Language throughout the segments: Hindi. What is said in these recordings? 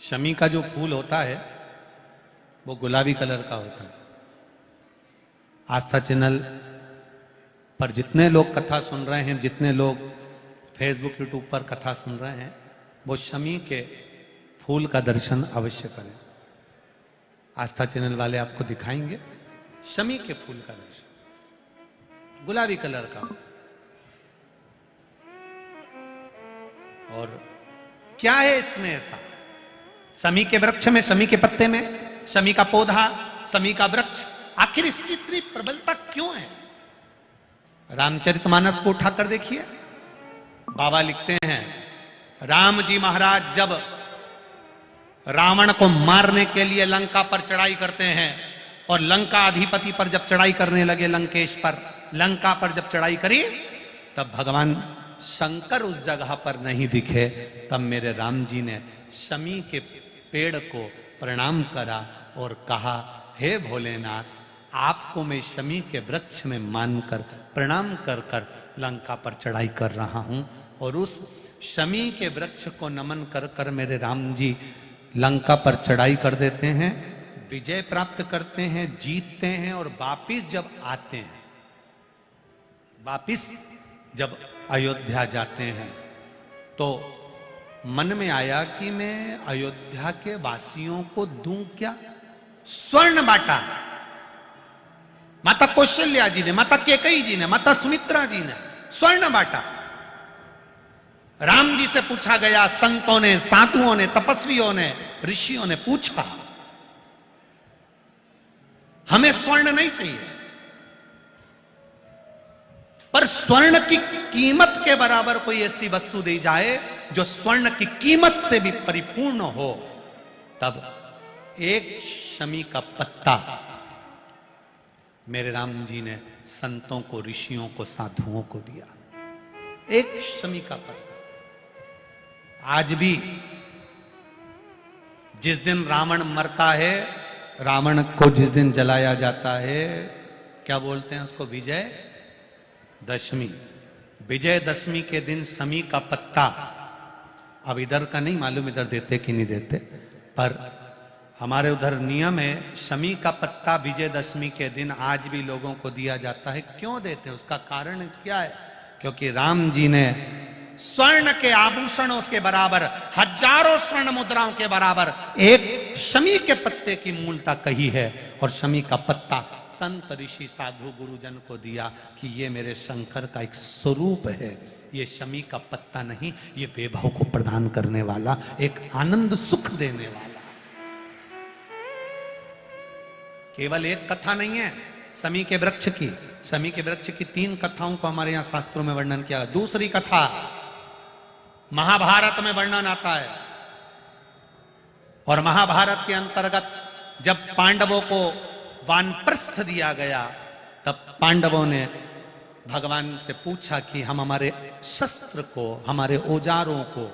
शमी का जो फूल होता है वो गुलाबी कलर का होता है। आस्था चैनल पर जितने लोग कथा सुन रहे हैं, जितने लोग फेसबुक यूट्यूब पर कथा सुन रहे हैं, वो शमी के फूल का दर्शन अवश्य करें। आस्था चैनल वाले आपको दिखाएंगे शमी के फूल का दर्शन, गुलाबी कलर का। और क्या है इसमें ऐसा? शमी के वृक्ष में, शमी के पत्ते में, शमी का पौधा, शमी का वृक्ष, आखिर इसकी इतनी प्रबलता क्यों है? रामचरितमानस को उठाकर देखिए, बाबा लिखते हैं, राम जी महाराज जब रावण को मारने के लिए लंका पर चढ़ाई करते हैं और लंका अधिपति पर जब चढ़ाई करने लगे, लंकेश पर, लंका पर जब चढ़ाई करी, तब भगवान शंकर उस जगह पर नहीं दिखे। तब मेरे राम जी ने शमी के पेड़ को प्रणाम करा और कहा, हे भोलेनाथ, आपको मैं शमी के वृक्ष में मानकर प्रणाम कर कर लंका पर चढ़ाई कर रहा हूं। और उस शमी के वृक्ष को नमन कर कर मेरे राम जी लंका पर चढ़ाई कर देते हैं, विजय प्राप्त करते हैं, जीतते हैं। और वापिस जब आते हैं, वापिस जब अयोध्या जाते हैं, तो मन में आया कि मैं अयोध्या के वासियों को दूं क्या? स्वर्ण बांटा। माता कौशल्या जी ने, माता कैकेयी जी ने, माता सुमित्रा जी ने स्वर्ण बांटा। राम जी से पूछा गया, संतों ने, साधुओं ने, तपस्वियों ने, ऋषियों ने पूछा, हमें स्वर्ण नहीं चाहिए, पर स्वर्ण की कीमत के बराबर कोई ऐसी वस्तु दी जाए जो स्वर्ण की कीमत से भी परिपूर्ण हो। तब एक शमी का पत्ता मेरे राम जी ने संतों को, ऋषियों को, साधुओं को दिया। एक शमी का पत्ता। आज भी जिस दिन रावण मरता है, रावण को जिस दिन जलाया जाता है, क्या बोलते हैं उसको? विजय दशमी। विजय दशमी के दिन शमी का पत्ता, अब इधर का नहीं मालूम इधर देते कि नहीं देते, पर हमारे उधर नियम है, शमी का पत्ता विजयदशमी के दिन आज भी लोगों को दिया जाता है। क्यों देते हैं? उसका कारण क्या है? क्योंकि राम जी ने स्वर्ण के आभूषणों के बराबर, हजारों स्वर्ण मुद्राओं के बराबर एक शमी के पत्ते की मूलता कही है। और शमी का पत्ता संत, ऋषि, साधु, गुरुजन को दिया कि ये मेरे शंकर का एक स्वरूप है। ये शमी का पत्ता नहीं, ये वैभव को प्रदान करने वाला, एक आनंद सुख देने वाला। केवल एक कथा नहीं है शमी के वृक्ष की। शमी के वृक्ष की 3 कथाओं को हमारे यहां शास्त्रों में वर्णन किया। दूसरी कथा महाभारत में वर्णन आता है, और महाभारत के अंतर्गत जब पांडवों को वानप्रस्थ दिया गया, तब पांडवों ने भगवान से पूछा कि हम हमारे शस्त्र को, हमारे औजारों को,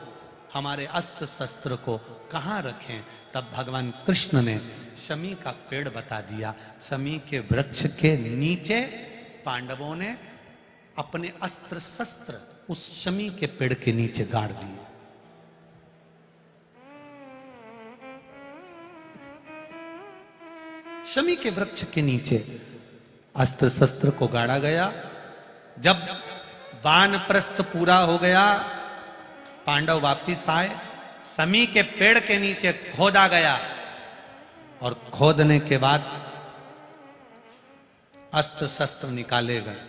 हमारे अस्त्र शस्त्र को कहां रखें? तब भगवान कृष्ण ने शमी का पेड़ बता दिया। शमी के वृक्ष के नीचे पांडवों ने अपने अस्त्र शस्त्र उस शमी के पेड़ के नीचे गाड़ दिए। शमी के वृक्ष के नीचे अस्त्र शस्त्र को गाड़ा गया। जब वानप्रस्थ पूरा हो गया, पांडव वापिस आए, शमी के पेड़ के नीचे खोदा गया, और खोदने के बाद अस्त्र शस्त्र निकाले गए।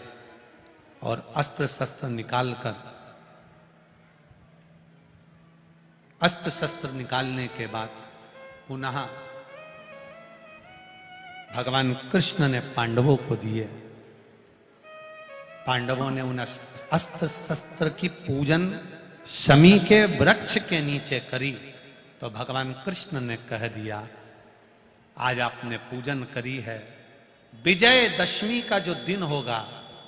और अस्त्र शस्त्र निकालकर, अस्त्र शस्त्र निकालने के बाद पुनः भगवान कृष्ण ने पांडवों को दिए। पांडवों ने उन अस्त्र शस्त्र की पूजन शमी के वृक्ष के नीचे करी। तो भगवान कृष्ण ने कह दिया, आज आपने पूजन करी है, विजय दशमी का जो दिन होगा,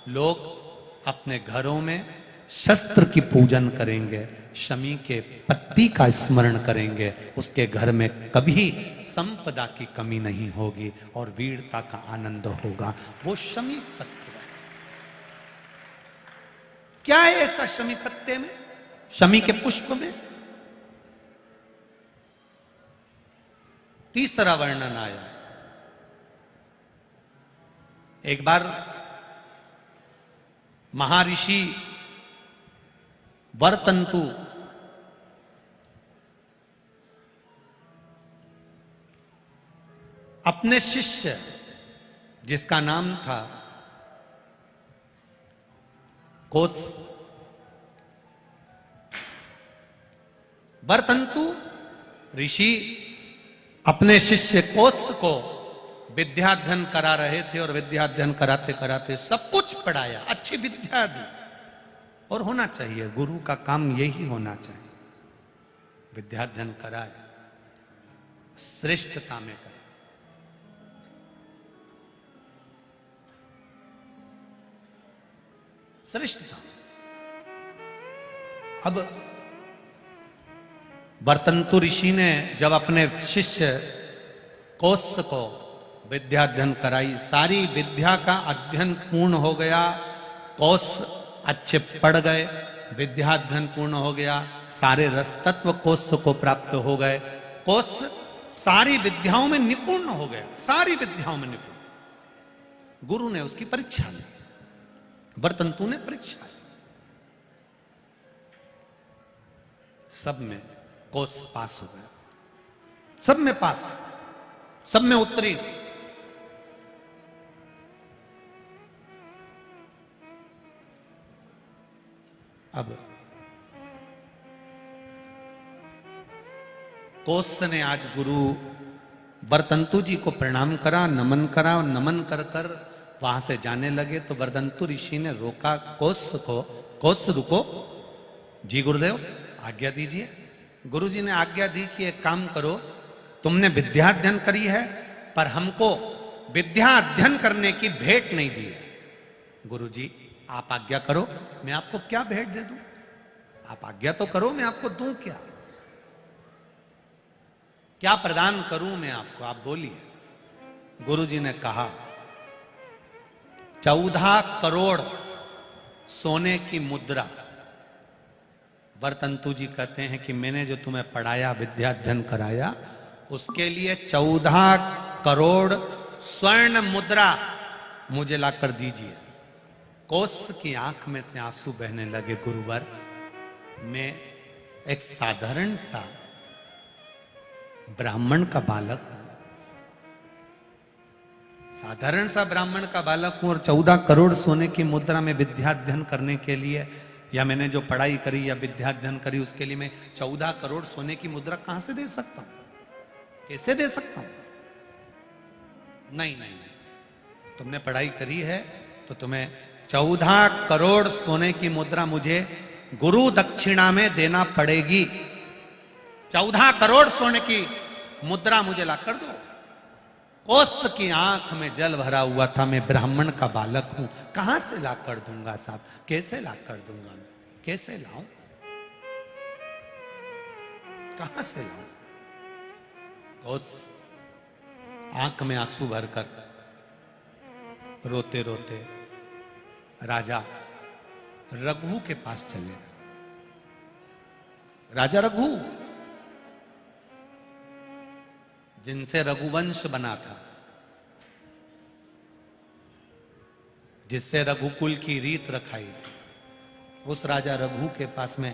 लोग अपने घरों में शस्त्र की पूजन करेंगे, शमी के पत्ती का स्मरण करेंगे, उसके घर में कभी संपदा की कमी नहीं होगी और वीरता का आनंद होगा। वो शमी पत्ते, क्या है ऐसा शमी पत्ते में, शमी के पुष्प में? तीसरा वर्णन आया। एक बार महर्षि वर्तंतु अपने शिष्य, जिसका नाम था कोस, वर्तंतु ऋषि अपने शिष्य कोस को विद्याध्ययन करा रहे थे और विद्याध्ययन कराते कराते सब कुछ पढ़ाया, अच्छी विद्या दी। और होना चाहिए, गुरु का काम यही होना चाहिए, विद्याध्ययन कराए, श्रेष्ठता में कराए। श्रेष्ठता। अब वर्तंतु ऋषि ने जब अपने शिष्य कोस को विद्या अध्ययन कराई, सारी विद्या का अध्ययन पूर्ण हो गया, कोस अच्छे पढ़ गए, विद्या अध्ययन पूर्ण हो गया, सारे रस तत्व कोस को प्राप्त हो गए, कोस सारी विद्याओं में निपुण हो गया, सारी विद्याओं में निपुण। गुरु ने उसकी परीक्षा ली, वर्तंतु ने परीक्षा ली, सब में कोस पास हो गया, सब में पास, सब में उत्तीर्ण। अब कोस ने आज गुरु वर्तंतु जी को प्रणाम करा, नमन करा, और नमन कर कर वहां से जाने लगे तो वर्तंतु ऋषि ने रोका कोस को, कोस रुको, जी गुरुदेव आज्ञा दीजिए। गुरुजी ने आज्ञा दी कि एक काम करो, तुमने विद्या अध्ययन करी है पर हमको विद्या अध्ययन करने की भेंट नहीं दी है। गुरुजी आप आज्ञा करो, मैं आपको क्या भेंट दे दूं? आप आज्ञा तो करो, मैं आपको दूं क्या? क्या प्रदान करूं मैं आपको, आप बोलिए। गुरुजी ने कहा 14 करोड़ सोने की मुद्रा। वर्तंतु जी कहते हैं कि मैंने जो तुम्हें पढ़ाया, विद्या अध्ययन कराया, उसके लिए 14 करोड़ स्वर्ण मुद्रा मुझे लाकर दीजिए। कोस की आंख में से आंसू बहने लगे। गुरुवर, मैं एक साधारण सा ब्राह्मण का बालक हूं, साधारण सा ब्राह्मण का बालक हूं, और 14 करोड़ सोने की मुद्रा में विद्या अध्ययन करने के लिए, या मैंने जो पढ़ाई करी या विद्या अध्ययन करी उसके लिए मैं 14 करोड़ सोने की मुद्रा कहां से दे सकता हूं? कैसे दे सकता हूं? नहीं नहीं नहीं, तुमने पढ़ाई करी है तो तुम्हें 14 करोड़ सोने की मुद्रा मुझे गुरु दक्षिणा में देना पड़ेगी। 14 करोड़ सोने की मुद्रा मुझे ला कर दो। कोस की आंख में जल भरा हुआ था, मैं ब्राह्मण का बालक हूं, कहां से ला कर दूंगा साहब, कैसे ला कर दूंगा, कैसे लाऊं, कहां से लाऊं? कोस आंख में आंसू भरकर रोते रोते राजा रघु के पास चले। राजा रघु, जिनसे रघुवंश बना था, जिससे रघुकुल की रीत रखाई थी, उस राजा रघु के पास में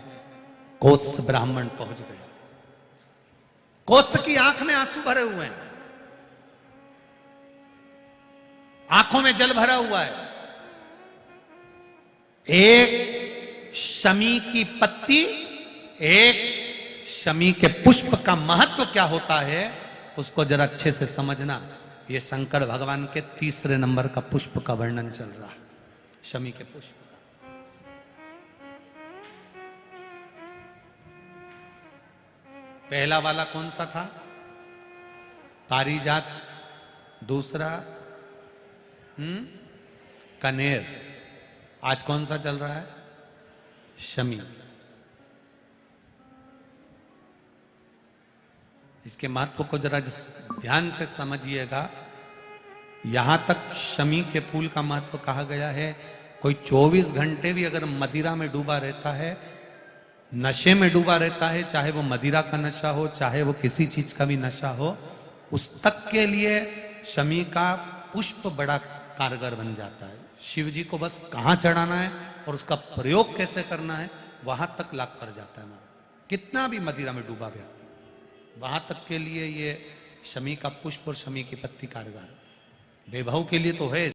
कोस ब्राह्मण पहुंच गया। कोस की आंख में आंसू भरे हुए हैं, आंखों में जल भरा हुआ है। एक शमी की पत्ती, एक शमी के पुष्प का महत्व क्या होता है उसको जरा अच्छे से समझना। ये शंकर भगवान के 3 नंबर का पुष्प का वर्णन चल रहा है, शमी के पुष्प का। पहला वाला कौन सा था? पारिजात। दूसरा कनेर। आज कौन सा चल रहा है? शमी। इसके महत्व को जरा ध्यान से समझिएगा। यहां तक शमी के फूल का महत्व कहा गया है। कोई 24 घंटे भी अगर मदिरा में डूबा रहता है, नशे में डूबा रहता है, चाहे वो मदिरा का नशा हो, चाहे वो किसी चीज का भी नशा हो, उस तक के लिए शमी का पुष्प बड़ा कारगर बन जाता है। शिव जी को बस कहाँ चढ़ाना है और उसका प्रयोग कैसे करना है वहां तक लाभ कर जाता है हमारा। कितना भी मदिरा में डूबा व्यक्ति, वहां तक के लिए ये शमी का पुष्प और शमी की पत्ती कारगर। वैभव के लिए तो है,